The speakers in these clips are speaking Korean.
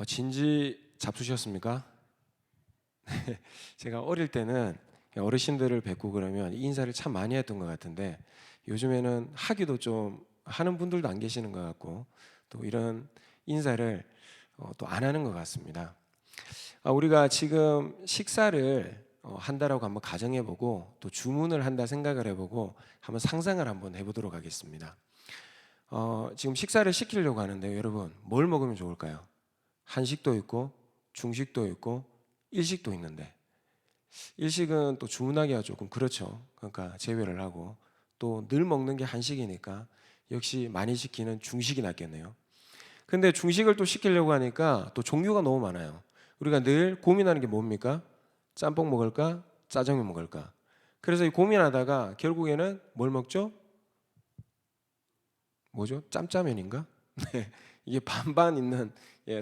진지 잡수셨습니까? 제가 어릴 때는 어르신들을 뵙고 그러면 인사를 참 많이 했던 것 같은데 요즘에는 하기도 좀 하는 분들도 안 계시는 것 같고 또 이런 인사를 또 안 하는 것 같습니다. 우리가 지금 식사를 한다라고 한번 가정해보고 또 주문을 한다 생각을 해보고 한번 상상을 한번 해보도록 하겠습니다. 지금 식사를 시키려고 하는데요, 여러분 뭘 먹으면 좋을까요? 한식도 있고 중식도 있고 일식도 있는데 일식은 또 주문하기가 조금 그렇죠. 그러니까 제외를 하고 또 늘 먹는 게 한식이니까 역시 많이 시키는 중식이 낫겠네요. 근데 중식을 또 시키려고 하니까 또 종류가 너무 많아요. 우리가 늘 고민하는 게 뭡니까? 짬뽕 먹을까? 짜장면 먹을까? 그래서 이 고민하다가 결국에는 뭘 먹죠? 뭐죠? 짬짜면인가? 네, 이게 반반 있는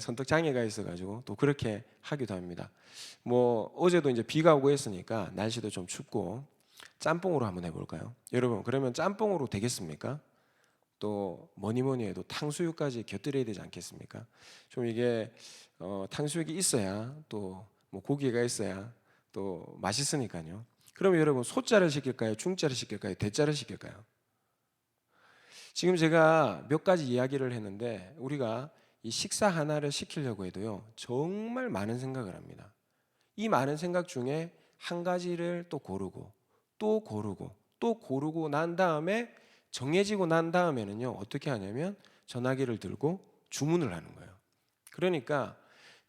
선택 장애가 있어가지고 또 그렇게 하기도 합니다. 뭐 어제도 이제 비가 오고 했으니까 날씨도 좀 춥고 짬뽕으로 한번 해볼까요? 여러분 그러면 짬뽕으로 되겠습니까? 또 뭐니 해도 탕수육까지 곁들여야 되지 않겠습니까? 좀 이게 탕수육이 있어야 또 뭐 고기가 있어야 또 맛있으니까요. 그러면 여러분 소자를 시킬까요? 중자를 시킬까요? 대자를 시킬까요? 지금 제가 몇 가지 이야기를 했는데 우리가 이 식사 하나를 시키려고 해도요 정말 많은 생각을 합니다. 이 많은 생각 중에 한 가지를 또 고르고 또 고르고 또 고르고 난 다음에 정해지고 난 다음에는요 어떻게 하냐면 전화기를 들고 주문을 하는 거예요. 그러니까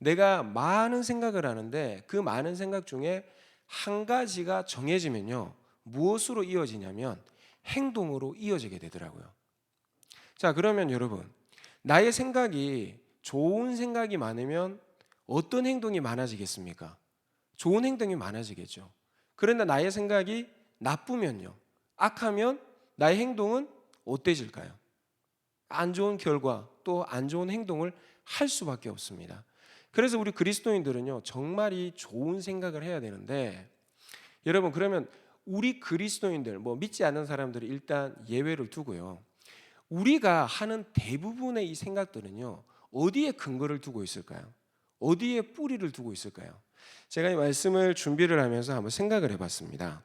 내가 많은 생각을 하는데 그 많은 생각 중에 한 가지가 정해지면요 무엇으로 이어지냐면 행동으로 이어지게 되더라고요. 자, 그러면 여러분, 나의 생각이 좋은 생각이 많으면 어떤 행동이 많아지겠습니까? 좋은 행동이 많아지겠죠. 그런데 나의 생각이 나쁘면요. 악하면 나의 행동은 어때질까요? 안 좋은 결과 또 안 좋은 행동을 할 수밖에 없습니다. 그래서 우리 그리스도인들은요, 정말 이 좋은 생각을 해야 되는데, 여러분, 그러면 우리 그리스도인들, 뭐 믿지 않는 사람들이 일단 예외를 두고요. 우리가 하는 대부분의 이 생각들은요 어디에 근거를 두고 있을까요? 어디에 뿌리를 두고 있을까요? 제가 이 말씀을 준비를 하면서 한번 생각을 해봤습니다.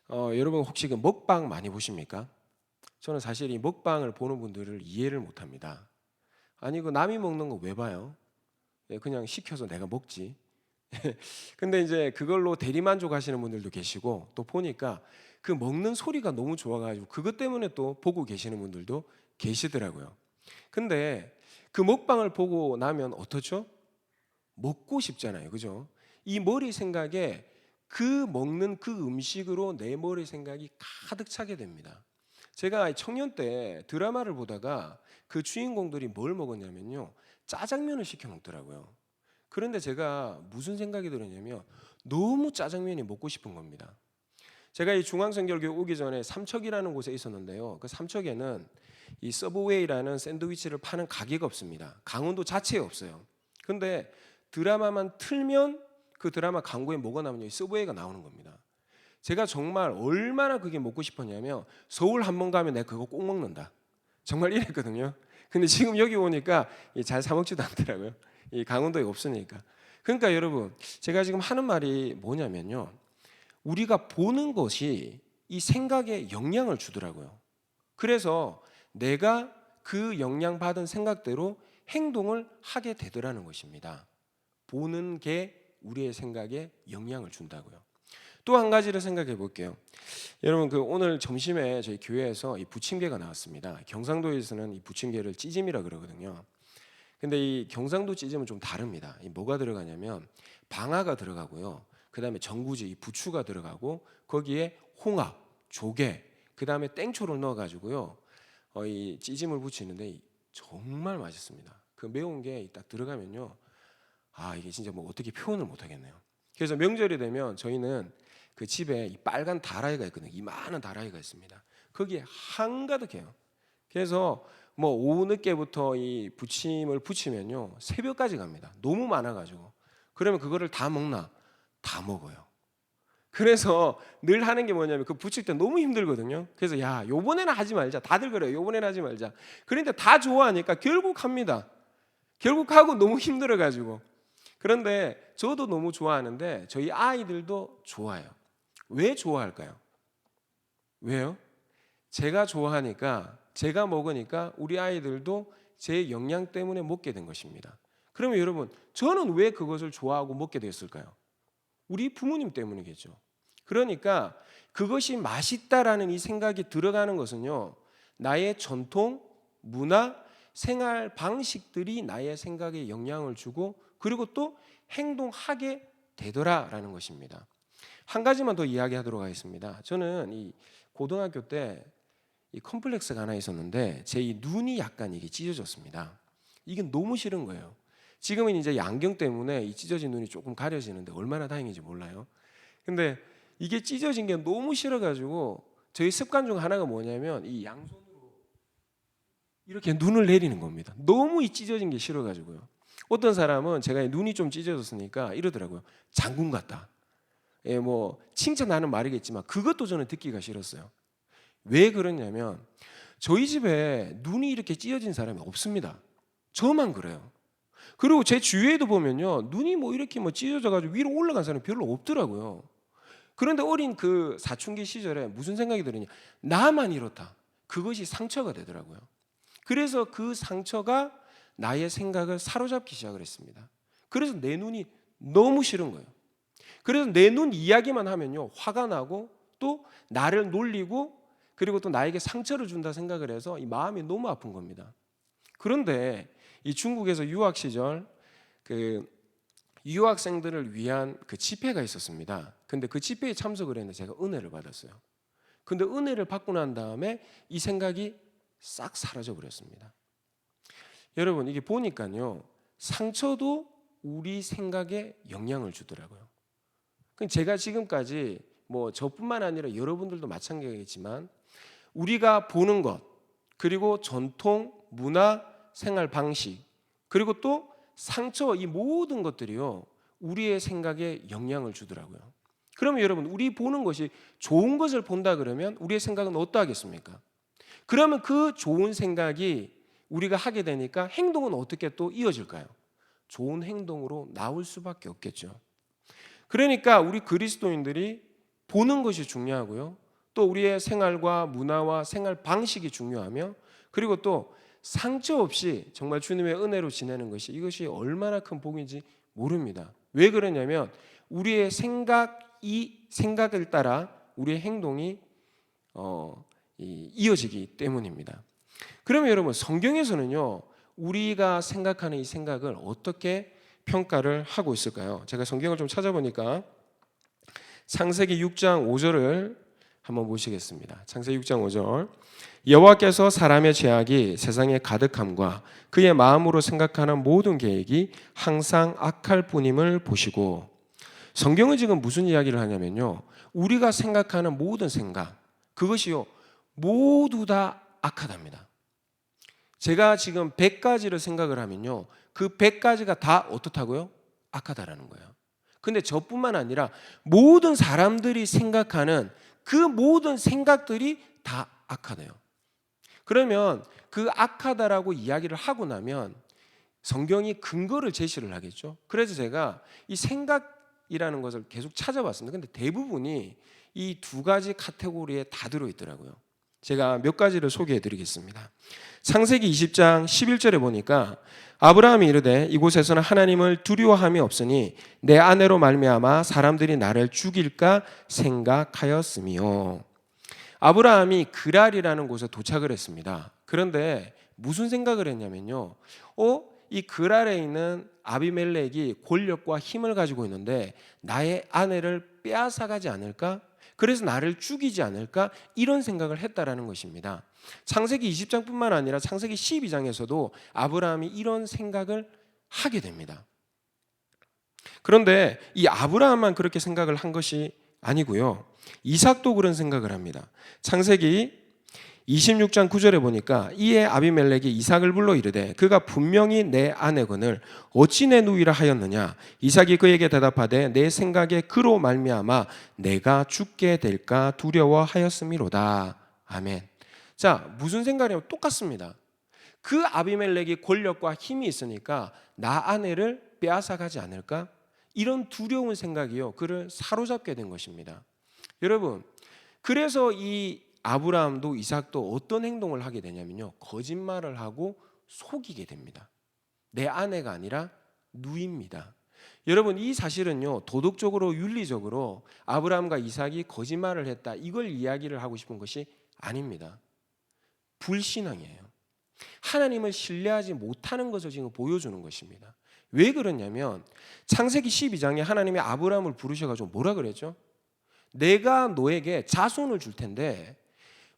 여러분 혹시 그 먹방 많이 보십니까? 저는 사실 이 먹방을 보는 분들을 이해를 못합니다. 아니 그 남이 먹는 거 왜 봐요? 그냥 시켜서 내가 먹지. 근데 이제 그걸로 대리만족하시는 분들도 계시고 또 보니까 그 먹는 소리가 너무 좋아가지고 그것 때문에 또 보고 계시는 분들도 계시더라고요. 근데 그 먹방을 보고 나면 어떻죠? 먹고 싶잖아요, 그죠? 이 머리 생각에 그 먹는 그 음식으로 내 머리 생각이 가득 차게 됩니다. 제가 청년 때 드라마를 보다가 그 주인공들이 뭘 먹었냐면요, 짜장면을 시켜 먹더라고요. 그런데 제가 무슨 생각이 들었냐면 너무 짜장면이 먹고 싶은 겁니다. 제가 이 중앙성결교회 오기 전에 삼척이라는 곳에 있었는데요. 그 삼척에는 이 서브웨이라는 샌드위치를 파는 가게가 없습니다. 강원도 자체에 없어요. 근데 드라마만 틀면 그 드라마 광고에 뭐가 나오냐면 이 서브웨이가 나오는 겁니다. 제가 정말 얼마나 그게 먹고 싶었냐면 서울 한 번 가면 내가 그거 꼭 먹는다. 정말 이랬거든요. 근데 지금 여기 오니까 잘 사 먹지도 않더라고요. 이 강원도에 없으니까. 그러니까 여러분, 제가 지금 하는 말이 뭐냐면요. 우리가 보는 것이 이 생각에 영향을 주더라고요. 그래서 내가 그 영향받은 생각대로 행동을 하게 되더라는 것입니다. 보는 게 우리의 생각에 영향을 준다고요. 또 한 가지를 생각해 볼게요. 여러분 그 오늘 점심에 저희 교회에서 이 부침개가 나왔습니다. 경상도에서는 이 부침개를 찌짐이라 그러거든요. 근데 이 경상도 찌짐은 좀 다릅니다. 이 뭐가 들어가냐면 방아가 들어가고요. 그다음에 전구지, 이 부추가 들어가고 거기에 홍합, 조개, 그다음에 땡초를 넣어가지고요. 이 찌짐을 부치는데 정말 맛있습니다. 그 매운 게 딱 들어가면요. 이게 진짜 뭐 어떻게 표현을 못 하겠네요. 그래서 명절이 되면 저희는 그 집에 이 빨간 다라이가 있거든요. 이만한 다라이가 있습니다. 거기에 한가득해요. 그래서 뭐 오후 늦게부터 이 부침을 부치면요 새벽까지 갑니다. 너무 많아가지고 그러면 그거를 다 먹나? 다 먹어요. 그래서 늘 하는 게 뭐냐면 그 부칠 때 너무 힘들거든요. 그래서 야 요번에는 하지 말자. 다들 그래요. 요번에는 하지 말자. 그런데 다 좋아하니까 결국 합니다. 결국 하고 너무 힘들어가지고. 그런데 저도 너무 좋아하는데 저희 아이들도 좋아해요. 왜 좋아할까요? 왜요? 제가 좋아하니까, 제가 먹으니까 우리 아이들도 제 영양 때문에 먹게 된 것입니다. 그러면 여러분, 저는 왜 그것을 좋아하고 먹게 됐을까요? 우리 부모님 때문이겠죠. 그러니까 그것이 맛있다라는 이 생각이 들어가는 것은요, 나의 전통, 문화, 생활 방식들이 나의 생각에 영향을 주고 그리고 또 행동하게 되더라라는 것입니다. 한 가지만 더 이야기하도록 하겠습니다. 저는 이 고등학교 때 이 컴플렉스가 하나 있었는데 제 이 눈이 약간 이게 찢어졌습니다. 이게 너무 싫은 거예요. 지금은 이제 안경 때문에 이 찢어진 눈이 조금 가려지는데 얼마나 다행인지 몰라요. 근데 이게 찢어진 게 너무 싫어가지고 저희 습관 중 하나가 뭐냐면 이 양손으로 이렇게 눈을 내리는 겁니다. 너무 이 찢어진 게 싫어가지고요. 어떤 사람은 제가 눈이 좀 찢어졌으니까 이러더라고요. 장군 같다. 예, 뭐 칭찬하는 말이겠지만 그것도 저는 듣기가 싫었어요. 왜 그러냐면 저희 집에 눈이 이렇게 찢어진 사람이 없습니다. 저만 그래요. 그리고 제 주위에도 보면요, 눈이 뭐 이렇게 뭐 찢어져가지고 위로 올라간 사람이 별로 없더라고요. 그런데 어린 그 사춘기 시절에 무슨 생각이 들으냐, 나만 이렇다. 그것이 상처가 되더라고요. 그래서 그 상처가 나의 생각을 사로잡기 시작을 했습니다. 그래서 내 눈이 너무 싫은 거예요. 그래서 내 눈 이야기만 하면요, 화가 나고 또 나를 놀리고 그리고 또 나에게 상처를 준다 생각을 해서 이 마음이 너무 아픈 겁니다. 그런데 이 중국에서 유학 시절 그 유학생들을 위한 그 집회가 있었습니다. 근데 그 집회에 참석을 했는데 제가 은혜를 받았어요. 근데 은혜를 받고 난 다음에 이 생각이 싹 사라져 버렸습니다. 여러분, 이게 보니까요, 상처도 우리 생각에 영향을 주더라고요. 제가 지금까지 뭐 저뿐만 아니라 여러분들도 마찬가지겠지만 우리가 보는 것, 그리고 전통, 문화, 생활 방식, 그리고 또 상처, 이 모든 것들이요, 우리의 생각에 영향을 주더라고요. 그러면 여러분, 우리 보는 것이 좋은 것을 본다 그러면 우리의 생각은 어떠하겠습니까? 그러면 그 좋은 생각이 우리가 하게 되니까 행동은 어떻게 또 이어질까요? 좋은 행동으로 나올 수밖에 없겠죠. 그러니까 우리 그리스도인들이 보는 것이 중요하고요, 또 우리의 생활과 문화와 생활 방식이 중요하며, 그리고 또 상처 없이 정말 주님의 은혜로 지내는 것이, 이것이 얼마나 큰 복인지 모릅니다. 왜 그러냐면 우리의 생각을 따라 우리의 행동이 이어지기 때문입니다. 그러면 여러분, 성경에서는요, 우리가 생각하는 이 생각을 어떻게 평가를 하고 있을까요? 제가 성경을 좀 찾아보니까 창세기 6장 5절을 한번 보시겠습니다. 창세기 6장 5절. 여호와께서 사람의 죄악이 세상에 가득함과 그의 마음으로 생각하는 모든 계획이 항상 악할 뿐임을 보시고. 성경은 지금 무슨 이야기를 하냐면요, 우리가 생각하는 모든 생각, 그것이요, 모두 다 악하답니다. 제가 지금 100가지를 생각을 하면요, 그 100가지가 다 어떻다고요? 악하다라는 거예요. 근데 저뿐만 아니라 모든 사람들이 생각하는 그 모든 생각들이 다 악하대요. 그러면 그 악하다라고 이야기를 하고 나면 성경이 근거를 제시를 하겠죠. 그래서 제가 이 생각이라는 것을 계속 찾아봤습니다. 근데 대부분이 이 두 가지 카테고리에 다 들어있더라고요. 제가 몇 가지를 소개해 드리겠습니다. 창세기 20장 11절에 보니까 아브라함이 이르되 이곳에서는 하나님을 두려워함이 없으니 내 아내로 말미암아 사람들이 나를 죽일까 생각하였으며. 아브라함이 그랄이라는 곳에 도착을 했습니다. 그런데 무슨 생각을 했냐면요, 이 그랄에 있는 아비멜렉이 권력과 힘을 가지고 있는데 나의 아내를 빼앗아가지 않을까? 그래서 나를 죽이지 않을까? 이런 생각을 했다라는 것입니다. 창세기 20장뿐만 아니라 창세기 12장에서도 아브라함이 이런 생각을 하게 됩니다. 그런데 이 아브라함만 그렇게 생각을 한 것이 아니고요, 이삭도 그런 생각을 합니다. 창세기 26장 9절에 보니까 이에 아비멜렉이 이삭을 불러 이르되 그가 분명히 내 아내거늘 어찌 내 누이라 하였느냐. 이삭이 그에게 대답하되 내 생각에 그로 말미암아 내가 죽게 될까 두려워하였음이로다. 아멘. 자, 무슨 생각이냐면 똑같습니다. 그 아비멜렉이 권력과 힘이 있으니까 나 아내를 빼앗아가지 않을까? 이런 두려운 생각이요, 그를 사로잡게 된 것입니다. 여러분, 그래서 이 아브라함도 이삭도 어떤 행동을 하게 되냐면요, 거짓말을 하고 속이게 됩니다. 내 아내가 아니라 누이입니다. 여러분, 이 사실은요, 도덕적으로 윤리적으로 아브라함과 이삭이 거짓말을 했다, 이걸 이야기를 하고 싶은 것이 아닙니다. 불신앙이에요. 하나님을 신뢰하지 못하는 것을 지금 보여주는 것입니다. 왜 그러냐면 창세기 12장에 하나님이 아브라함을 부르셔가지고 뭐라 그랬죠? 내가 너에게 자손을 줄 텐데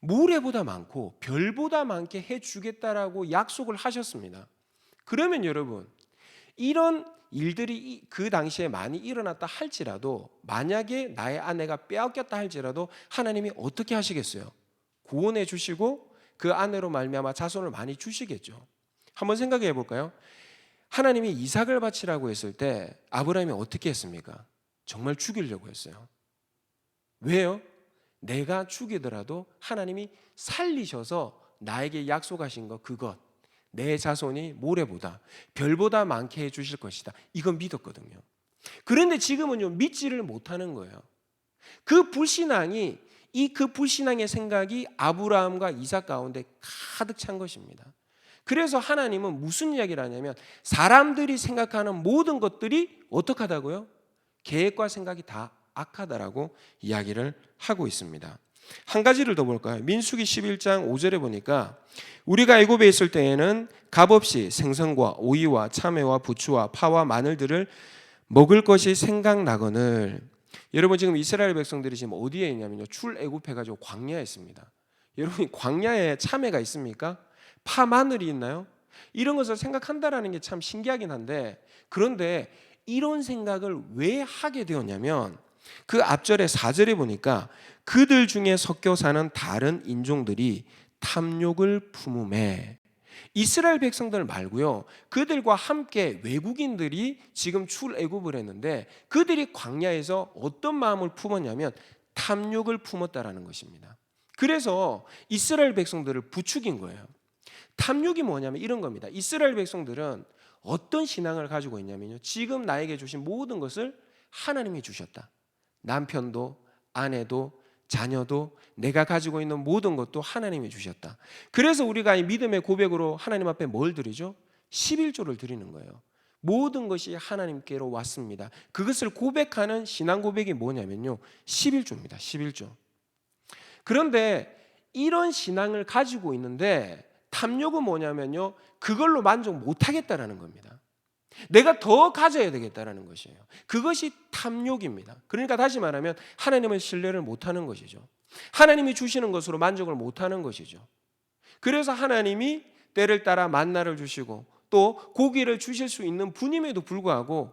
모래보다 많고 별보다 많게 해주겠다라고 약속을 하셨습니다. 그러면 여러분, 이런 일들이 그 당시에 많이 일어났다 할지라도, 만약에 나의 아내가 빼앗겼다 할지라도 하나님이 어떻게 하시겠어요? 구원해 주시고 그 아내로 말미암아 자손을 많이 주시겠죠. 한번 생각해 볼까요? 하나님이 이삭을 바치라고 했을 때 아브라함이 어떻게 했습니까? 정말 죽이려고 했어요. 왜요? 내가 죽이더라도 하나님이 살리셔서 나에게 약속하신 것, 그것, 내 자손이 모래보다 별보다 많게 해주실 것이다, 이건 믿었거든요. 그런데 지금은요, 믿지를 못하는 거예요. 그 불신앙이, 그 불신앙의 생각이 아브라함과 이삭 가운데 가득 찬 것입니다. 그래서 하나님은 무슨 이야기를 하냐면 사람들이 생각하는 모든 것들이 어떻게 하다고요? 계획과 생각이 다 악하다라고 이야기를 하고 있습니다. 한 가지를 더 볼까요? 민수기 11장 5절에 보니까 우리가 애굽에 있을 때에는 값없이 생선과 오이와 참외와 부추와 파와 마늘들을 먹을 것이 생각나거늘. 여러분, 지금 이스라엘 백성들이 지금 어디에 있냐면요, 출애굽해가지고 광야에 있습니다. 여러분, 광야에 참외가 있습니까? 파, 마늘이 있나요? 이런 것을 생각한다라는 게 참 신기하긴 한데, 그런데 이런 생각을 왜 하게 되었냐면 그 앞절에 4절에 보니까 그들 중에 섞여 사는 다른 인종들이 탐욕을 품음에, 이스라엘 백성들 말고요, 그들과 함께 외국인들이 지금 출애굽을 했는데 그들이 광야에서 어떤 마음을 품었냐면 탐욕을 품었다라는 것입니다. 그래서 이스라엘 백성들을 부추긴 거예요. 탐욕이 뭐냐면 이런 겁니다. 이스라엘 백성들은 어떤 신앙을 가지고 있냐면요, 지금 나에게 주신 모든 것을 하나님이 주셨다. 남편도 아내도 자녀도 내가 가지고 있는 모든 것도 하나님이 주셨다. 그래서 우리가 이 믿음의 고백으로 하나님 앞에 뭘 드리죠? 11조를 드리는 거예요. 모든 것이 하나님께로 왔습니다. 그것을 고백하는 신앙 고백이 뭐냐면요, 11조입니다. 11조. 그런데 이런 신앙을 가지고 있는데 탐욕은 뭐냐면요, 그걸로 만족 못하겠다라는 겁니다. 내가 더 가져야 되겠다라는 것이에요. 그것이 탐욕입니다. 그러니까 다시 말하면 하나님을 신뢰를 못하는 것이죠. 하나님이 주시는 것으로 만족을 못하는 것이죠. 그래서 하나님이 때를 따라 만나를 주시고 또 고기를 주실 수 있는 분임에도 불구하고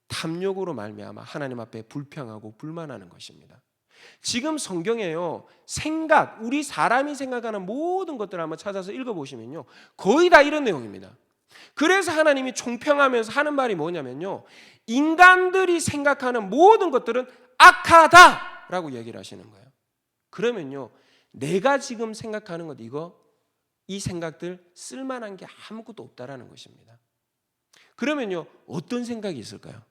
탐욕으로 말미암아 하나님 앞에 불평하고 불만하는 것입니다. 지금 성경에요, 생각, 우리 사람이 생각하는 모든 것들을 한번 찾아서 읽어보시면요, 거의 다 이런 내용입니다. 그래서 하나님이 총평하면서 하는 말이 뭐냐면요, 인간들이 생각하는 모든 것들은 악하다라고 얘기를 하시는 거예요. 그러면요, 내가 지금 생각하는 것, 이 생각들 쓸만한 게 아무것도 없다라는 것입니다. 그러면요, 어떤 생각이 있을까요?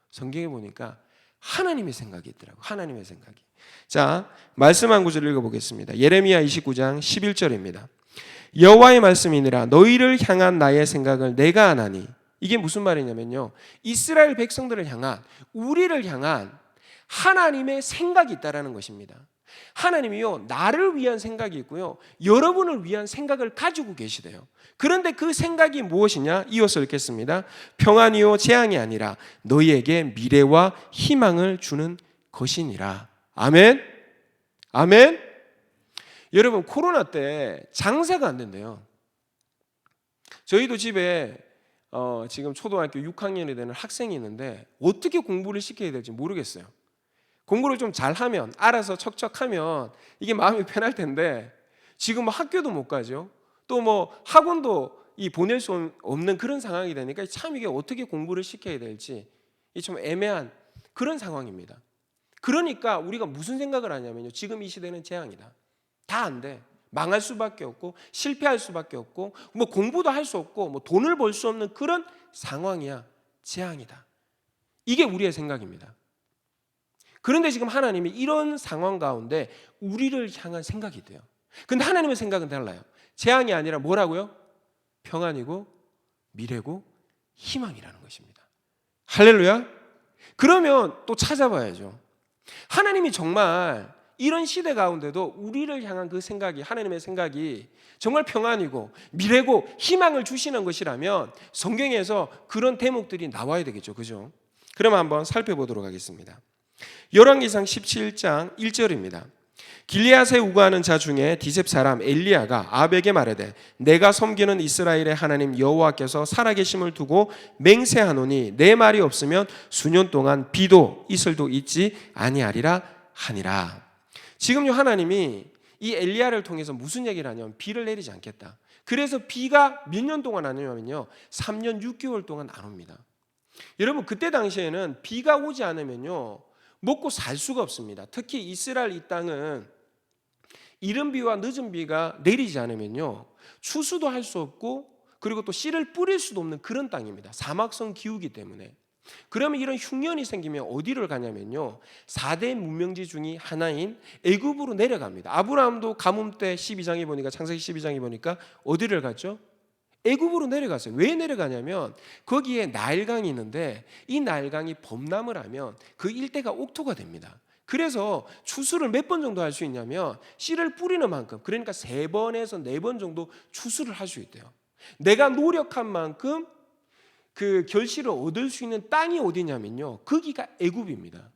성경에 보니까 하나님의 생각이 있더라고요. 하나님의 생각이. 자, 말씀 한 구절 읽어보겠습니다. 예레미야 29장 11절입니다. 여호와의 말씀이니라 너희를 향한 나의 생각을 내가 아나니. 이게 무슨 말이냐면요, 이스라엘 백성들을 향한, 우리를 향한 하나님의 생각이 있다라는 것입니다. 하나님이요, 나를 위한 생각이 있고요, 여러분을 위한 생각을 가지고 계시대요. 그런데 그 생각이 무엇이냐? 이어서 읽겠습니다. 평안이요 재앙이 아니라 너희에게 미래와 희망을 주는 것이니라. 아멘. 아멘. 여러분, 코로나 때 장사가 안 된대요. 저희도 집에 지금 초등학교 6학년이 되는 학생이 있는데 어떻게 공부를 시켜야 될지 모르겠어요. 공부를 좀 잘하면, 알아서 척척하면 이게 마음이 편할 텐데 지금 학교도 못 가죠. 또 학원도 보낼 수 없는 그런 상황이 되니까 참 이게 어떻게 공부를 시켜야 될지 좀 애매한 그런 상황입니다. 그러니까 우리가 무슨 생각을 하냐면요, 지금 이 시대는 재앙이다. 다 안 돼. 망할 수밖에 없고 실패할 수밖에 없고 뭐 공부도 할 수 없고 뭐 돈을 벌 수 없는 그런 상황이야. 재앙이다. 이게 우리의 생각입니다. 그런데 지금 하나님이 이런 상황 가운데 우리를 향한 생각이 돼요. 근데 하나님의 생각은 달라요. 재앙이 아니라 뭐라고요? 평안이고 미래고 희망이라는 것입니다. 할렐루야. 그러면 또 찾아봐야죠. 하나님이 정말 이런 시대 가운데도 우리를 향한 그 생각이, 하나님의 생각이 정말 평안이고 미래고 희망을 주시는 것이라면 성경에서 그런 대목들이 나와야 되겠죠. 그죠? 그럼 한번 살펴보도록 하겠습니다. 열왕기상 17장 1절입니다. 길리앗에 우거하는 자 중에 디셉 사람 엘리야가 아합에게 말하되 내가 섬기는 이스라엘의 하나님 여호와께서 살아계심을 두고 맹세하노니 내 말이 없으면 수년 동안 비도 이슬도 있지 아니하리라 하니라. 지금요 하나님이 이 엘리야를 통해서 무슨 얘기를 하냐면 비를 내리지 않겠다. 그래서 비가 몇 년 동안 안 오냐면요 3년 6개월 동안 안 옵니다. 여러분 그때 당시에는 비가 오지 않으면요 먹고 살 수가 없습니다. 특히 이스라엘 이 땅은 이른 비와 늦은 비가 내리지 않으면요 추수도 할 수 없고 그리고 또 씨를 뿌릴 수도 없는 그런 땅입니다. 사막성 기후기 때문에. 그러면 이런 흉년이 생기면 어디를 가냐면요 4대 문명지 중에 하나인 애굽으로 내려갑니다. 아브라함도 가뭄 때 12장에 보니까 창세기 12장에 보니까 어디를 갔죠? 애굽으로 내려갔어요. 왜 내려가냐면 거기에 나일강이 있는데 이 나일강이 범람을 하면 그 일대가 옥토가 됩니다. 그래서 추수를 몇 번 정도 할 수 있냐면 씨를 뿌리는 만큼, 그러니까 3번에서 4번 정도 추수를 할 수 있대요. 내가 노력한 만큼 그 결실을 얻을 수 있는 땅이 어디냐면요 거기가 애굽입니다.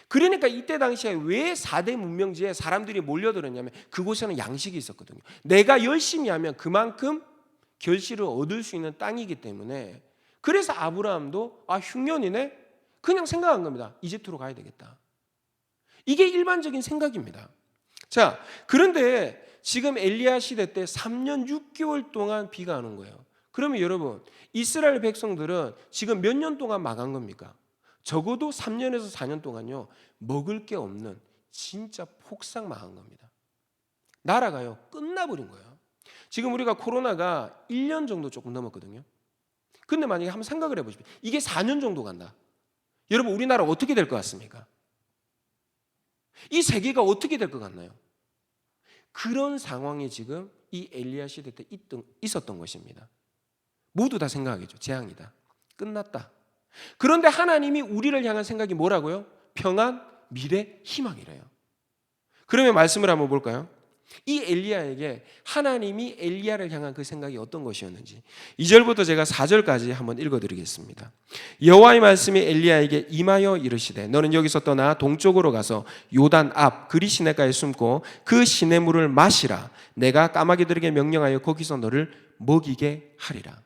그러니까 이때 당시에 왜 4대 문명지에 사람들이 몰려들었냐면 그곳에는 양식이 있었거든요. 내가 열심히 하면 그만큼 결실을 얻을 수 있는 땅이기 때문에, 그래서 아브라함도 흉년이네 그냥 생각한 겁니다. 이집트로 가야 되겠다. 이게 일반적인 생각입니다. 자, 그런데 지금 엘리야 시대 때 3년 6개월 동안 비가 안 온 거예요. 그러면 여러분 이스라엘 백성들은 지금 몇 년 동안 망한 겁니까? 적어도 3년에서 4년 동안요 먹을 게 없는 진짜 폭삭 망한 겁니다. 나라가요 끝나버린 거예요. 지금 우리가 코로나가 1년 정도 조금 넘었거든요. 근데 만약에 한번 생각을 해보십시오. 이게 4년 정도 간다. 여러분 우리나라 어떻게 될 것 같습니까? 이 세계가 어떻게 될 것 같나요? 그런 상황이 지금 이 엘리야 시대 때 있었던 것입니다. 모두 다 생각하겠죠. 재앙이다. 끝났다. 그런데 하나님이 우리를 향한 생각이 뭐라고요? 평안, 미래, 희망이래요. 그러면 말씀을 한번 볼까요? 이 엘리야에게 하나님이 엘리야를 향한 그 생각이 어떤 것이었는지 2절부터 제가 4절까지 한번 읽어드리겠습니다. 여호와의 말씀이 엘리야에게 임하여 이르시되 너는 여기서 떠나 동쪽으로 가서 요단 앞 그리 시내가에 숨고 그 시내물을 마시라. 내가 까마귀들에게 명령하여 거기서 너를 먹이게 하리라.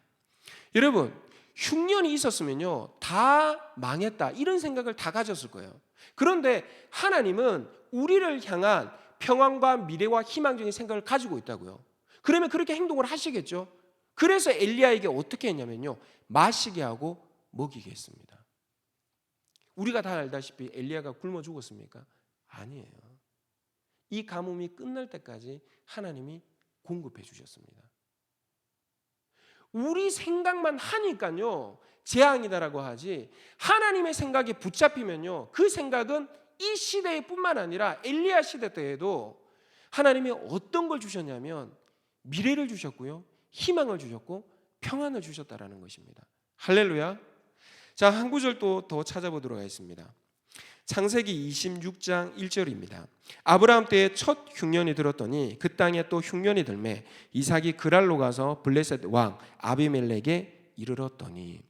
여러분 흉년이 있었으면요 다 망했다 이런 생각을 다 가졌을 거예요. 그런데 하나님은 우리를 향한 평안과 미래와 희망적인 생각을 가지고 있다고요. 그러면 그렇게 행동을 하시겠죠. 그래서 엘리야에게 어떻게 했냐면요 마시게 하고 먹이게 했습니다. 우리가 다 알다시피 엘리야가 굶어 죽었습니까? 아니에요. 이 가뭄이 끝날 때까지 하나님이 공급해 주셨습니다. 우리 생각만 하니까요 재앙이다라고 하지, 하나님의 생각에 붙잡히면요 그 생각은 이 시대에 뿐만 아니라 엘리야 시대 때에도 하나님이 어떤 걸 주셨냐면 미래를 주셨고요 희망을 주셨고 평안을 주셨다라는 것입니다. 할렐루야. 자, 한 구절 또 더 찾아보도록 하겠습니다. 창세기 26장 1절입니다. 아브라함 때에 첫 흉년이 들었더니 그 땅에 또 흉년이 들매 이삭이 그랄로 가서 블레셋 왕 아비멜렉에 이르렀더니.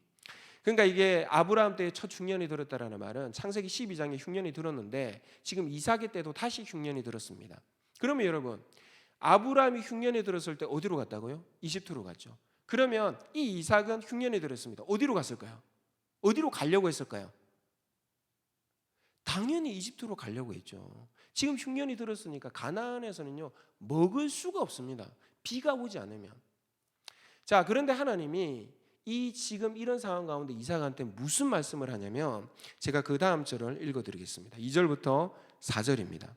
그러니까 이게 아브라함 때에 첫 흉년이 들었다라는 말은 창세기 12장에 흉년이 들었는데 지금 이삭의 때도 다시 흉년이 들었습니다. 그러면 여러분 아브라함이 흉년이 들었을 때 어디로 갔다고요? 이집트로 갔죠. 그러면 이 이삭은 흉년이 들었습니다. 어디로 갔을까요? 어디로 가려고 했을까요? 당연히 이집트로 가려고 했죠. 지금 흉년이 들었으니까 가나안에서는요 먹을 수가 없습니다. 비가 오지 않으면. 자, 그런데 하나님이 이 지금 이런 상황 가운데 이삭한테 무슨 말씀을 하냐면 제가 그 다음 절을 읽어드리겠습니다. 2절부터 4절입니다.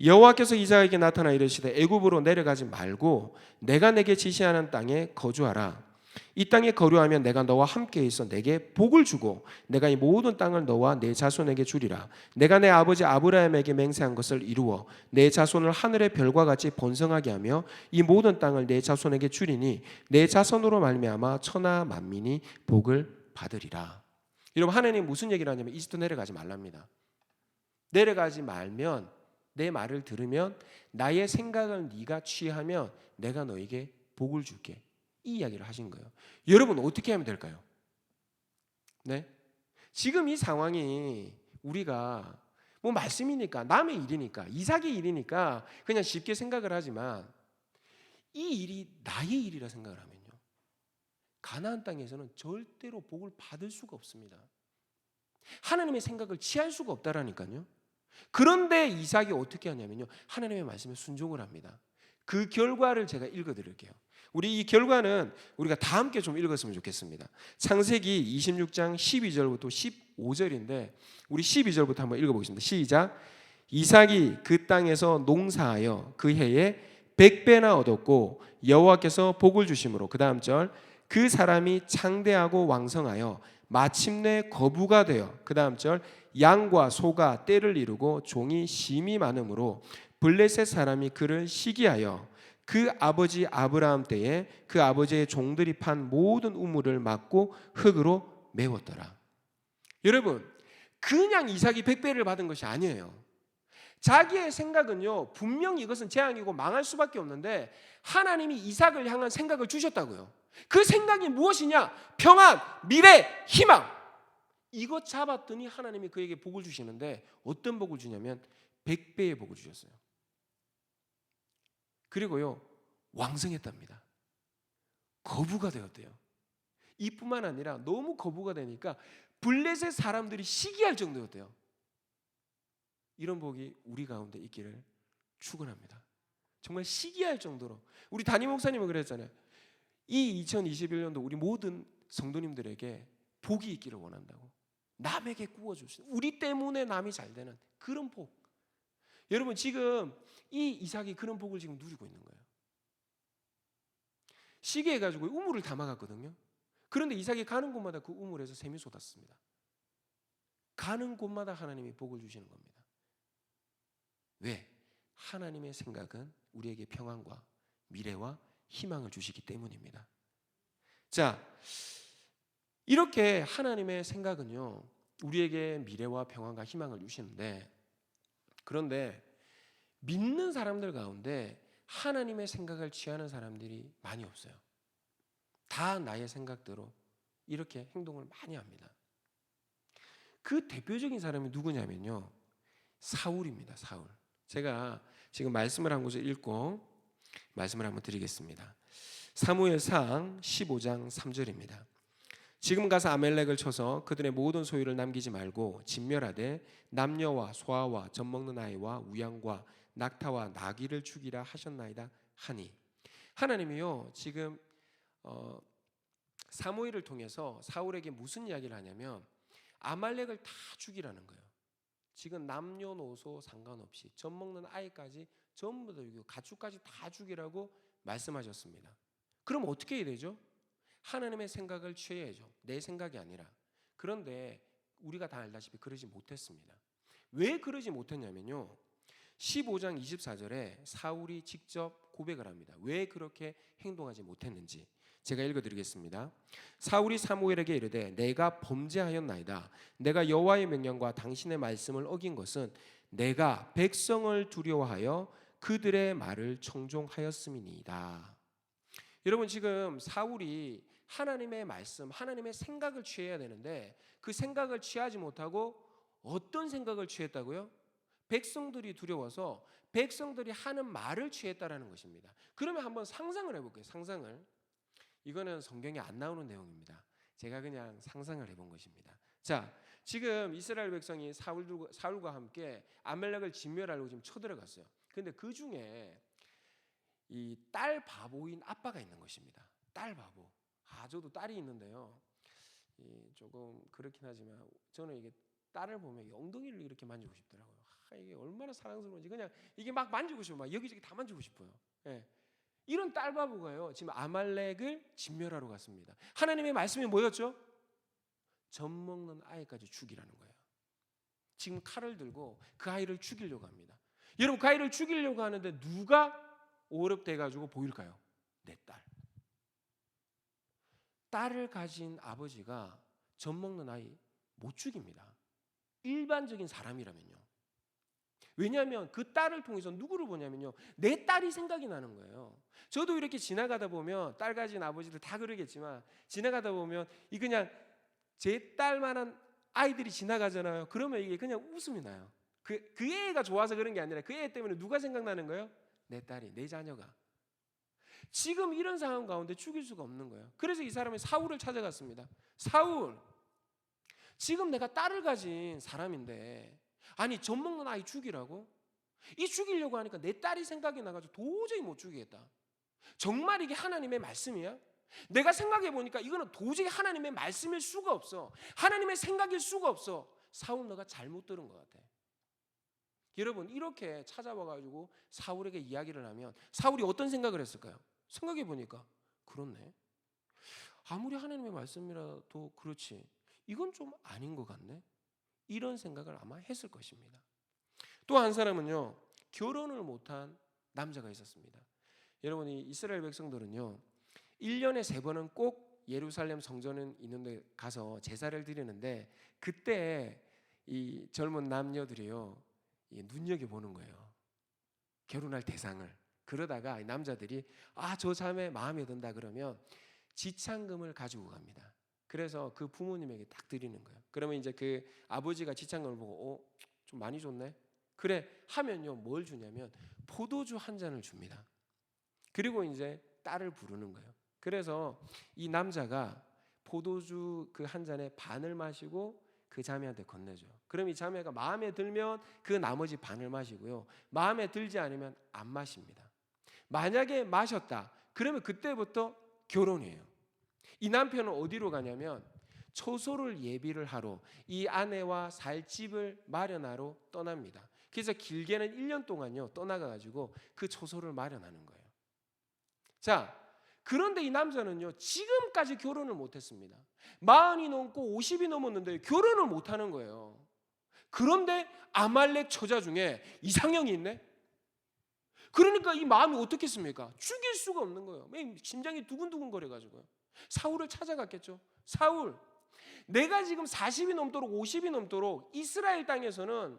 여호와께서 이삭에게 나타나 이르시되 애굽으로 내려가지 말고 내가 내게 지시하는 땅에 거주하라. 이 땅에 거류하면 내가 너와 함께 있어 내게 복을 주고 내가 이 모든 땅을 너와 내 자손에게 주리라. 내가 내 아버지 아브라함에게 맹세한 것을 이루어 내 자손을 하늘의 별과 같이 번성하게 하며 이 모든 땅을 내 자손에게 주리니 내 자손으로 말미암아 천하 만민이 복을 받으리라. 여러분, 하나님 무슨 얘기를 하냐면 이집트 내려가지 말랍니다. 내려가지 말면, 내 말을 들으면, 나의 생각을 네가 취하면 내가 너에게 복을 줄게. 이 이야기를 하신 거예요. 여러분, 어떻게 하면 될까요? 네? 지금 이 상황이 우리가 뭐 말씀이니까, 남의 일이니까, 이삭의 일이니까 그냥 쉽게 생각을 하지만 이 일이 나의 일이라 생각을 하면요, 가나안 땅에서는 절대로 복을 받을 수가 없습니다. 하나님의 생각을 취할 수가 없다라니까요. 그런데 이삭이 어떻게 하냐면요, 하나님의 말씀에 순종을 합니다. 그 결과를 제가 읽어드릴게요. 우리 이 결과는 우리가 다 함께 좀 읽었으면 좋겠습니다. 창세기 26장 12절부터 15절인데 우리 12절부터 한번 읽어보겠습니다. 시작. 이삭이 그 땅에서 농사하여 그 해에 100배나 얻었고 여호와께서 복을 주심으로, 그 다음 절, 그 사람이 창대하고 왕성하여 마침내 거부가 되어, 그 다음 절, 양과 소가 떼를 이루고 종이 심이 많으므로 블레셋 사람이 그를 시기하여 그 아버지 아브라함 때에 그 아버지의 종들이 판 모든 우물을 막고 흙으로 메웠더라. 여러분, 그냥 이삭이 100배를 받은 것이 아니에요. 자기의 생각은요, 분명히 이것은 재앙이고 망할 수밖에 없는데 하나님이 이삭을 향한 생각을 주셨다고요. 그 생각이 무엇이냐? 평안, 미래, 희망. 이것 잡았더니 하나님이 그에게 복을 주시는데 어떤 복을 주냐면 100배의 복을 주셨어요. 그리고요, 왕성했답니다. 거부가 되었대요. 이뿐만 아니라 너무 거부가 되니까 블레셋 사람들이 시기할 정도였대요. 이런 복이 우리 가운데 있기를 축원합니다. 정말 시기할 정도로. 우리 담임 목사님은 그랬잖아요. 이 2021년도 우리 모든 성도님들에게 복이 있기를 원한다고. 남에게 구워주시는, 우리 때문에 남이 잘 되는 그런 복. 여러분, 지금 이 이삭이 그런 복을 지금 누리고 있는 거예요. 시기해가지고 우물을 담아갔거든요. 그런데 이삭이 가는 곳마다 그 우물에서 샘이 쏟았습니다. 가는 곳마다 하나님이 복을 주시는 겁니다. 왜? 하나님의 생각은 우리에게 평안과 미래와 희망을 주시기 때문입니다. 자, 이렇게 하나님의 생각은요, 우리에게 미래와 평안과 희망을 주시는데, 그런데 믿는 사람들 가운데 하나님의 생각을 취하는 사람들이 많이 없어요. 다 나의 생각대로 이렇게 행동을 많이 합니다. 그 대표적인 사람이 누구냐면요, 사울입니다. 사울. 제가 지금 말씀을 한 곳을 읽고 말씀을 한번 드리겠습니다. 사무엘상 15장 3절입니다. 지금 가서 아멜렉을 쳐서 그들의 모든 소유를 남기지 말고 진멸하되 남녀와 소아와 젖먹는 아이와 우양과 낙타와 나귀를 죽이라 하셨나이다 하니, 하나님이요 지금 사무엘을 통해서 사울에게 무슨 이야기를 하냐면 아말렉을 다 죽이라는 거예요. 지금 남녀노소 상관없이 젖먹는 아이까지 전부 다 죽이고 가축까지 다 죽이라고 말씀하셨습니다. 그럼 어떻게 해야 되죠? 하나님의 생각을 취해야죠. 내 생각이 아니라. 그런데 우리가 다 알다시피 그러지 못했습니다. 왜 그러지 못했냐면요, 15장 24절에 사울이 직접 고백을 합니다. 왜 그렇게 행동하지 못했는지 제가 읽어드리겠습니다. 사울이 사무엘에게 이르되 내가 범죄하였나이다. 내가 여호와의 명령과 당신의 말씀을 어긴 것은 내가 백성을 두려워하여 그들의 말을 청종하였음이니이다. 여러분, 지금 사울이 하나님의 말씀, 하나님의 생각을 취해야 되는데 그 생각을 취하지 못하고 어떤 생각을 취했다고요? 백성들이 두려워서 백성들이 하는 말을 취했다라는 것입니다. 그러면 한번 상상을 해볼게요. 상상을. 이거는 성경에 안 나오는 내용입니다. 제가 그냥 상상을 해본 것입니다. 자, 지금 이스라엘 백성이 사울과 함께 아멜렉을 진멸하려고 지금 쳐들어갔어요. 그런데 그 중에 이 딸 바보인 아빠가 있는 것입니다. 딸 바보. 저도 딸이 있는데요, 조금 그렇긴 하지만 저는 이게 딸을 보면 엉덩이를 이렇게 만지고 싶더라고요. 이게 얼마나 사랑스러운지 그냥 이게 막 만지고 싶어요. 막 여기저기 다 만지고 싶어요. 예. 이런 딸바보가요. 지금 아말렉을 진멸하러 갔습니다. 하나님의 말씀이 뭐였죠? 젖 먹는 아이까지 죽이라는 거예요. 지금 칼을 들고 그 아이를 죽이려고 합니다. 여러분 그 아이를 죽이려고 하는데 누가 오렵돼가지고 보일까요? 내 딸. 딸을 가진 아버지가 젖 먹는 아이 못 죽입니다. 일반적인 사람이라면요. 왜냐하면 그 딸을 통해서 누구를 보냐면요, 내 딸이 생각이 나는 거예요. 저도 이렇게 지나가다 보면 딸 가진 아버지들 다 그러겠지만 지나가다 보면 이 그냥 제 딸만한 아이들이 지나가잖아요. 그러면 이게 그냥 웃음이 나요. 그 애가 좋아서 그런 게 아니라 그 애 때문에 누가 생각나는 거예요? 내 딸이, 내 자녀가. 지금 이런 상황 가운데 죽일 수가 없는 거예요. 그래서 이 사람이 사울을 찾아갔습니다. 사울, 지금 내가 딸을 가진 사람인데 아니 젖 먹는 아이 죽이라고? 이 죽이려고 하니까 내 딸이 생각이 나가지고 도저히 못 죽이겠다. 정말 이게 하나님의 말씀이야? 내가 생각해 보니까 이거는 도저히 하나님의 말씀일 수가 없어. 하나님의 생각일 수가 없어. 사울 너가 잘못 들은 것 같아. 여러분 이렇게 찾아와가지고 사울에게 이야기를 하면 사울이 어떤 생각을 했을까요? 생각해 보니까 그렇네. 아무리 하나님의 말씀이라도 그렇지 이건 좀 아닌 것 같네. 이런 생각을 아마 했을 것입니다. 또 한 사람은요, 결혼을 못한 남자가 있었습니다. 여러분 이 이스라엘 백성들은요 1년에 3번은 꼭 예루살렘 성전은 있는데 가서 제사를 드리는데 그때 이 젊은 남녀들이요 눈여겨보는 거예요. 결혼할 대상을. 그러다가 남자들이 저 자매 마음에 든다 그러면 지참금을 가지고 갑니다. 그래서 그 부모님에게 딱 드리는 거예요. 그러면 이제 그 아버지가 지참금을 보고 좀 많이 줬네? 그래 하면요 뭘 주냐면 포도주 한 잔을 줍니다. 그리고 이제 딸을 부르는 거예요. 그래서 이 남자가 포도주 그 한 잔에 반을 마시고 그 자매한테 건네줘요. 그럼 이 자매가 마음에 들면 그 나머지 반을 마시고요. 마음에 들지 않으면 안 마십니다. 만약에 마셨다. 그러면 그때부터 결혼이에요. 이 남편은 어디로 가냐면 초소를 예비를 하러 이 아내와 살 집을 마련하러 떠납니다. 그래서 길게는 1년 동안요 떠나가지고 그 초소를 마련하는 거예요. 자, 그런데 이 남자는요 지금까지 결혼을 못했습니다. 40이 넘고 50이 넘었는데 결혼을 못하는 거예요. 그런데 아말렉 처자 중에 이상형이 있네. 그러니까 이 마음이 어떻겠습니까? 죽일 수가 없는 거예요. 심장이 두근두근 거려가지고요. 사울을 찾아갔겠죠. 사울, 내가 지금 40이 넘도록 50이 넘도록 이스라엘 땅에서는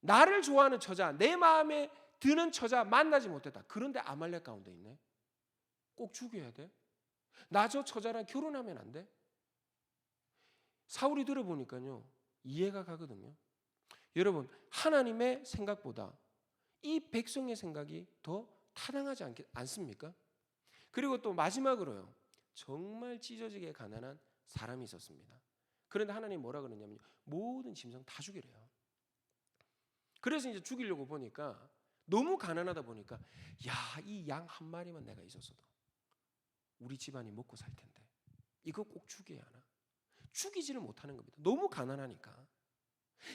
나를 좋아하는 처자, 내 마음에 드는 처자 만나지 못했다. 그런데 아말렉 가운데 있네. 꼭 죽여야 돼? 나 저 처자랑 결혼하면 안 돼? 사울이 들어보니까요 이해가 가거든요. 여러분 하나님의 생각보다 이 백성의 생각이 더 타당하지 않습니까? 그리고 또 마지막으로요 정말 찢어지게 가난한 사람이 있었습니다. 그런데 하나님 뭐라 그러냐면 모든 짐승 다 죽이래요. 그래서 이제 죽이려고 보니까 너무 가난하다 보니까 이 양 한 마리만 내가 있었어도 우리 집안이 먹고 살 텐데 이거 꼭 죽여야 하나? 죽이지를 못하는 겁니다. 너무 가난하니까.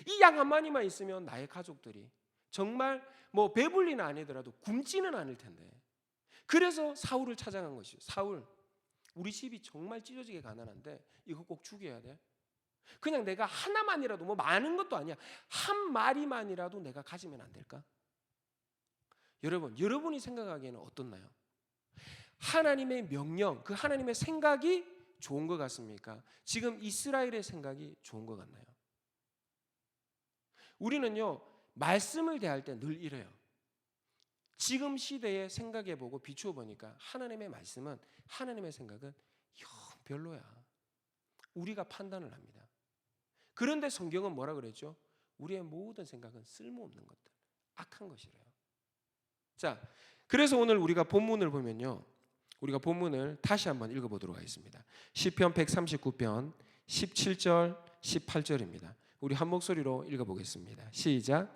이 양 한 마리만 있으면 나의 가족들이 정말 뭐 배불리는 아니더라도 굶지는 않을 텐데. 그래서 사울을 찾아간 것이죠. 사울, 우리 집이 정말 찢어지게 가난한데 이거 꼭 죽여야 돼. 그냥 내가 하나만이라도 뭐 많은 것도 아니야. 한 마리만이라도 내가 가지면 안 될까? 여러분, 여러분이 생각하기에는 어떻나요? 하나님의 명령, 그 하나님의 생각이 좋은 것 같습니까? 지금 이스라엘의 생각이 좋은 것 같나요? 우리는요 말씀을 대할 때 늘 이래요. 지금 시대에 생각해보고 비추어 보니까 하나님의 말씀은, 하나님의 생각은 영 별로야. 우리가 판단을 합니다. 그런데 성경은 뭐라 그랬죠? 우리의 모든 생각은 쓸모없는 것들, 악한 것이래요. 자, 그래서 오늘 우리가 본문을 보면요, 우리가 본문을 다시 한번 읽어보도록 하겠습니다. 시편 139편 17절 18절입니다. 우리 한 목소리로 읽어보겠습니다. 시작.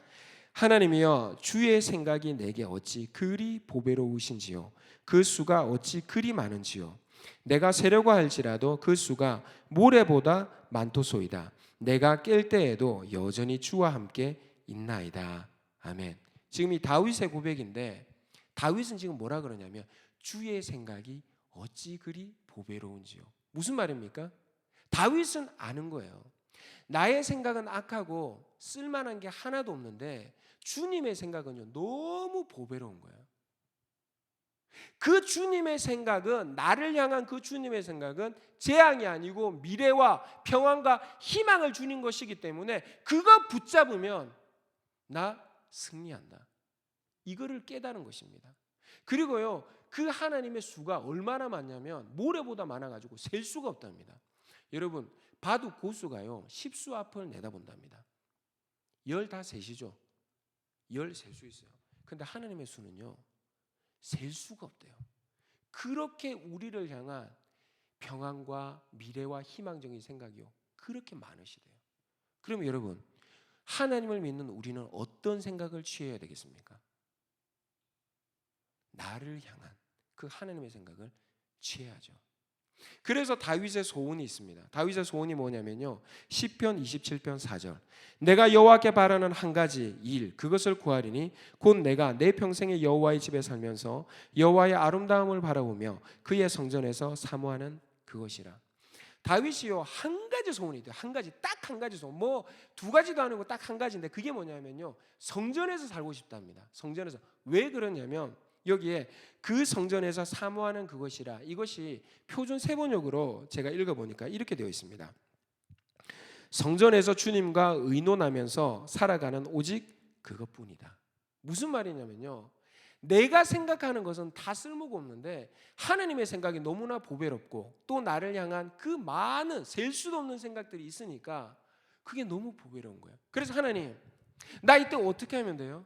하나님이여, 주의 생각이 내게 어찌 그리 보배로우신지요, 그 수가 어찌 그리 많은지요. 내가 세려고 할지라도 그 수가 모래보다 많도소이다. 내가 깰 때에도 여전히 주와 함께 있나이다. 아멘. 지금 이 다윗의 고백인데 다윗은 지금 뭐라 그러냐면 주의 생각이 어찌 그리 보배로운지요. 무슨 말입니까? 다윗은 아는 거예요. 나의 생각은 악하고 쓸만한 게 하나도 없는데 주님의 생각은요 너무 보배로운 거예요. 그 주님의 생각은, 나를 향한 그 주님의 생각은 재앙이 아니고 미래와 평안과 희망을 주는 것이기 때문에 그거 붙잡으면 나 승리한다. 이거를 깨달은 것입니다. 그리고요 그 하나님의 수가 얼마나 많냐면 모래보다 많아가지고 셀 수가 없답니다. 여러분 바둑 고수가요 10수 앞을 내다본답니다. 열 다 셋이죠. 열 셀 수 있어요. 근데 하나님의 수는요 셀 수가 없대요. 그렇게 우리를 향한 평안과 미래와 희망적인 생각이요 그렇게 많으시대요. 그럼 여러분 하나님을 믿는 우리는 어떤 생각을 취해야 되겠습니까? 나를 향한 그 하나님의 생각을 취해야죠. 그래서 다윗의 소원이 있습니다. 다윗의 소원이 뭐냐면요 시편 27편 4절 내가 여호와께 바라는 한 가지 일 그것을 구하리니 곧 내가 내 평생에 여호와의 집에 살면서 여호와의 아름다움을 바라보며 그의 성전에서 사모하는 그것이라. 다윗이요 한 가지 소원이 있대요. 한 가지, 딱 한 가지 소원. 뭐 두 가지도 아니고 딱 한 가지인데 그게 뭐냐면요 성전에서 살고 싶답니다. 성전에서. 왜 그러냐면 여기에 그 성전에서 사모하는 그것이라, 이것이 표준 세번역으로 제가 읽어보니까 이렇게 되어 있습니다. 성전에서 주님과 의논하면서 살아가는 오직 그것뿐이다. 무슨 말이냐면요 내가 생각하는 것은 다 쓸모가 없는데 하나님의 생각이 너무나 보배롭고 또 나를 향한 그 많은 셀 수도 없는 생각들이 있으니까 그게 너무 보배로운 거예요. 그래서 하나님 나 이때 어떻게 하면 돼요?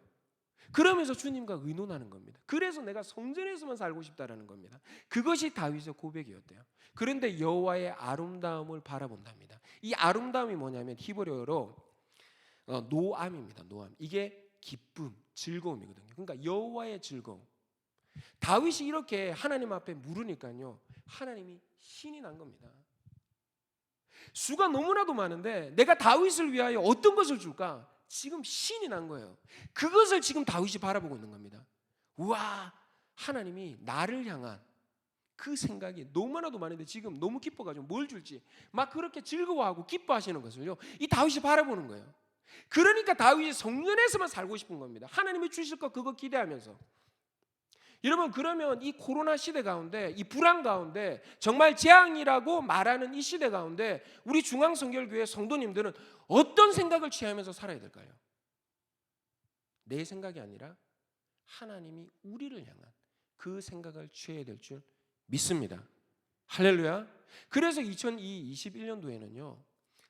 그러면서 주님과 의논하는 겁니다. 그래서 내가 성전에서만 살고 싶다라는 겁니다. 그것이 다윗의 고백이었대요. 그런데 여호와의 아름다움을 바라본답니다. 이 아름다움이 뭐냐면 히브리어로 노암입니다. 노암. 이게 기쁨, 즐거움이거든요. 그러니까 여호와의 즐거움. 다윗이 이렇게 하나님 앞에 물으니까요 하나님이 신이 난 겁니다. 수가 너무나도 많은데 내가 다윗을 위하여 어떤 것을 줄까? 지금 신이 난 거예요. 그것을 지금 다윗이 바라보고 있는 겁니다. 우와, 하나님이 나를 향한 그 생각이 너무나도 많은데 지금 너무 기뻐가지고 뭘 줄지 막 그렇게 즐거워하고 기뻐하시는 것을요 이 다윗이 바라보는 거예요. 그러니까 다윗이 성전에서만 살고 싶은 겁니다. 하나님이 주실 거 그거 기대하면서. 여러분 그러면 이 코로나 시대 가운데, 이 불안 가운데, 정말 재앙이라고 말하는 이 시대 가운데 우리 중앙성결교회 성도님들은 어떤 생각을 취하면서 살아야 될까요? 내 생각이 아니라 하나님이 우리를 향한 그 생각을 취해야 될 줄 믿습니다. 할렐루야. 그래서 2021년도에는요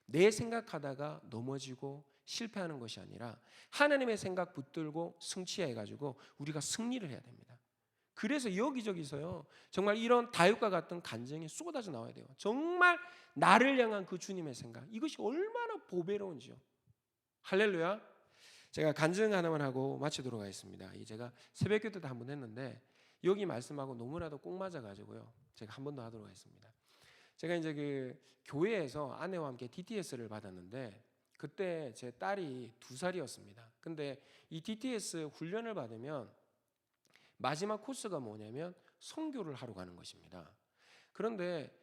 내 생각하다가 넘어지고 실패하는 것이 아니라 하나님의 생각 붙들고 승치해가지고 우리가 승리를 해야 됩니다. 그래서 여기저기서요 정말 이런 다윗과 같은 간증이 쏟아져 나와야 돼요. 정말 나를 향한 그 주님의 생각, 이것이 얼마나 보배로운지요. 할렐루야. 제가 간증 하나만 하고 마치도록 하겠습니다. 제가 새벽기도 때 한 번 했는데 여기 말씀하고 너무나도 꼭 맞아가지고요 제가 한 번 더 하도록 하겠습니다. 제가 이제 그 교회에서 아내와 함께 DTS를 받았는데 그때 제 딸이 2살이었습니다. 근데 이 DTS 훈련을 받으면 마지막 코스가 뭐냐면 선교를 하러 가는 것입니다. 그런데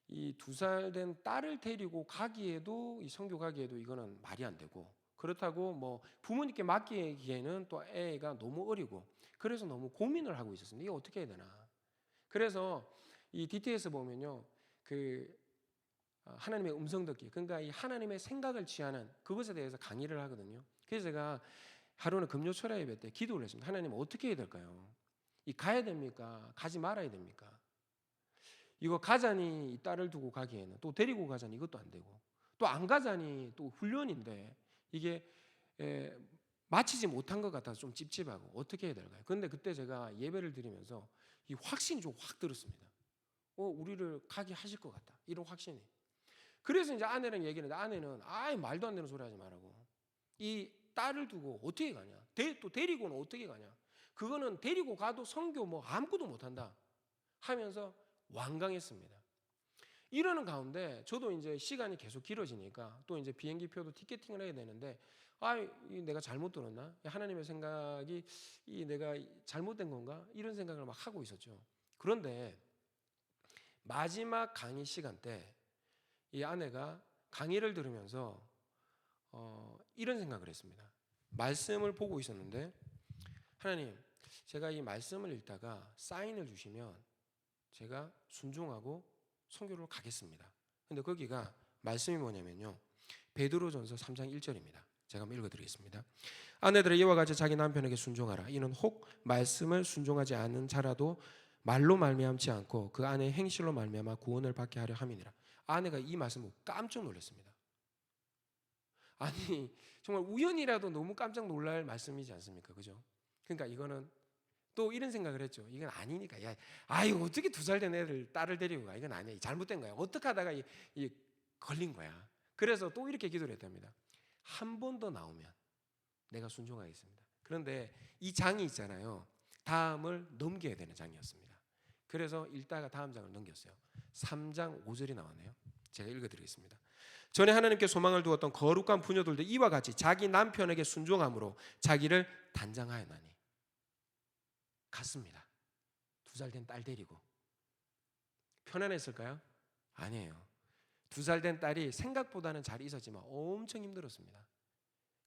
이 2살 된 딸을 데리고 가기에도, 이 선교 가기에도 이거는 말이 안 되고, 그렇다고 뭐 부모님께 맡기기에는 또 애가 너무 어리고, 그래서 너무 고민을 하고 있었습니다. 이게 어떻게 해야 되나. 그래서 이 DTS 보면요 그 하나님의 음성 듣기, 그러니까 이 하나님의 생각을 취하는 그것에 대해서 강의를 하거든요. 그래서 제가 하루는 금요철야 예배 때 기도를 했습니다. 하나님 어떻게 해야 될까요? 이 가야 됩니까? 가지 말아야 됩니까? 이거 가자니 이 딸을 두고 가기에는, 또 데리고 가자니 이것도 안 되고, 또 안 가자니 또 훈련인데 이게 마치지 못한 것 같아서 좀 찝찝하고 어떻게 해야 될까요? 그런데 그때 제가 예배를 드리면서 이 확신이 좀 확 들었습니다. 우리를 가게 하실 것 같다, 이런 확신이. 그래서 이제 아내랑 얘기했는데 아내는 말도 안 되는 소리 하지 말라고. 이 딸을 두고 어떻게 가냐? 또 데리고는 어떻게 가냐? 그거는 데리고 가도 선교 뭐 아무것도 못한다 하면서 완강했습니다. 이러는 가운데 저도 이제 시간이 계속 길어지니까 또 이제 비행기 표도 티켓팅을 해야 되는데 내가 잘못 들었나? 하나님의 생각이 내가 잘못된 건가? 이런 생각을 막 하고 있었죠. 그런데 마지막 강의 시간 때 이 아내가 강의를 들으면서 이런 생각을 했습니다. 말씀을 보고 있었는데, 하나님, 제가 이 말씀을 읽다가 사인을 주시면 제가 순종하고 선교를 가겠습니다. 근데 거기가 말씀이 뭐냐면요, 베드로전서 3장 1절입니다. 제가 한번 읽어드리겠습니다. 아내들아, 이와 같이 자기 남편에게 순종하라. 이는 혹 말씀을 순종하지 않는 자라도 말로 말미암지 않고 그 아내의 행실로 말미암아 구원을 받게 하려 함이니라. 아내가 이 말씀을 깜짝 놀랐습니다. 아니, 정말 우연이라도 너무 깜짝 놀랄 말씀이지 않습니까? 그죠? 그러니까 이거는 또 이런 생각을 했죠. 이건 아니니까. 이거 어떻게 2살 된 애를 딸을 데리고 가? 이건 아니야. 잘못된 거야. 어떻게 하다가 걸린 거야. 그래서 또 이렇게 기도를 했답니다. 한 번 더 나오면 내가 순종하겠습니다. 그런데 이 장이 있잖아요. 다음을 넘겨야 되는 장이었습니다. 그래서 읽다가 다음 장을 넘겼어요. 3장 5절이 나왔네요. 제가 읽어드리겠습니다. 전에 하나님께 소망을 두었던 거룩한 부녀들도 이와 같이 자기 남편에게 순종함으로 자기를 단장하였나니. 갔습니다. 2살 된 딸 데리고. 편안했을까요? 아니에요. 2살 된 딸이 생각보다는 잘 있었지만 엄청 힘들었습니다.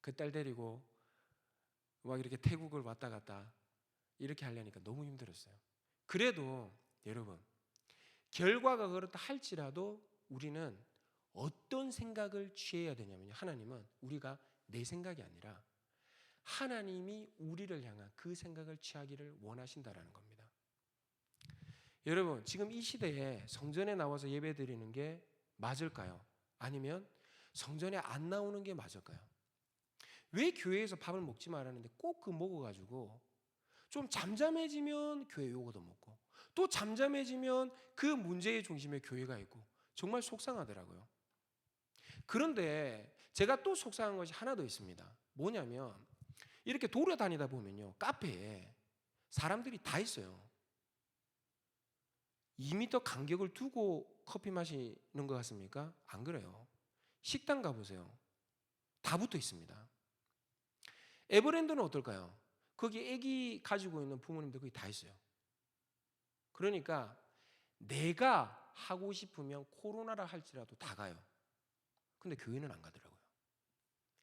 그 딸 데리고 막 이렇게 태국을 왔다 갔다 이렇게 하려니까 너무 힘들었어요. 그래도 여러분, 결과가 그렇다 할지라도 우리는 어떤 생각을 취해야 되냐면요, 하나님은 우리가 내 생각이 아니라 하나님이 우리를 향한 그 생각을 취하기를 원하신다라는 겁니다. 여러분, 지금 이 시대에 성전에 나와서 예배드리는 게 맞을까요? 아니면 성전에 안 나오는 게 맞을까요? 왜 교회에서 밥을 먹지 말라는데 꼭 그 먹어가지고 좀 잠잠해지면 교회 요거도 먹고, 또 잠잠해지면 그 문제의 중심에 교회가 있고, 정말 속상하더라고요. 그런데 제가 또 속상한 것이 하나 더 있습니다. 뭐냐면 이렇게 돌아다니다 보면요, 카페에 사람들이 다 있어요. 2m 간격을 두고 커피 마시는 것 같습니까? 안 그래요. 식당 가보세요. 다 붙어 있습니다. 에버랜드는 어떨까요? 거기 애기 가지고 있는 부모님들 거기 다 있어요. 그러니까 내가 하고 싶으면 코로나라 할지라도 다 가요. 근데 교회는 안 가더라고요.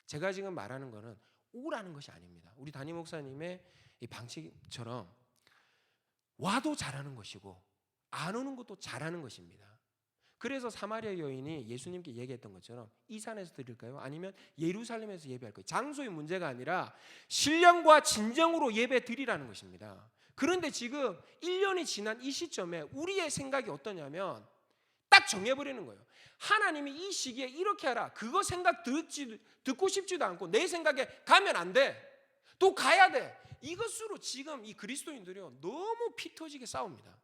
제가 지금 말하는 거는 오라는 것이 아닙니다. 우리 담임 목사님의 이 방식처럼 와도 잘하는 것이고 안 오는 것도 잘하는 것입니다. 그래서 사마리아 여인이 예수님께 얘기했던 것처럼 이 산에서 드릴까요? 아니면 예루살렘에서 예배할까요? 장소의 문제가 아니라 신령과 진정으로 예배 드리라는 것입니다. 그런데 지금 1년이 지난 이 시점에 우리의 생각이 어떠냐면 딱 정해버리는 거예요. 하나님이 이 시기에 이렇게 하라. 그거 생각 듣고 싶지도 않고 내 생각에 가면 안 돼. 또 가야 돼. 이것으로 지금 이 그리스도인들이요, 너무 피 터지게 싸웁니다.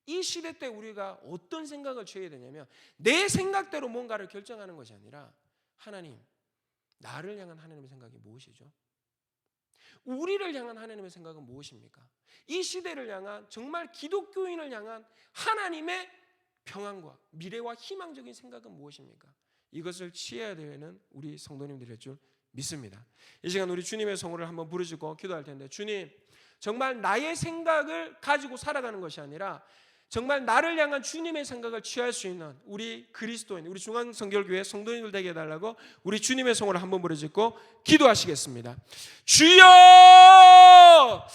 이 시대 때 우리가 어떤 생각을 취해야 되냐면 내 생각대로 뭔가를 결정하는 것이 아니라 하나님, 나를 향한 하나님의 생각이 무엇이죠? 우리를 향한 하나님의 생각은 무엇입니까? 이 시대를 향한, 정말 기독교인을 향한 하나님의 평안과 미래와 희망적인 생각은 무엇입니까? 이것을 취해야 되는 우리 성도님들일 줄 믿습니다. 이 시간 우리 주님의 성호를 한번 부르짖고 기도할 텐데, 주님, 정말 나의 생각을 가지고 살아가는 것이 아니라 정말 나를 향한 주님의 생각을 취할 수 있는 우리 그리스도인, 우리 중앙성결교회 성도님들 되게 해달라고 우리 주님의 성호를 한번 부르짖고 기도하시겠습니다. 주여!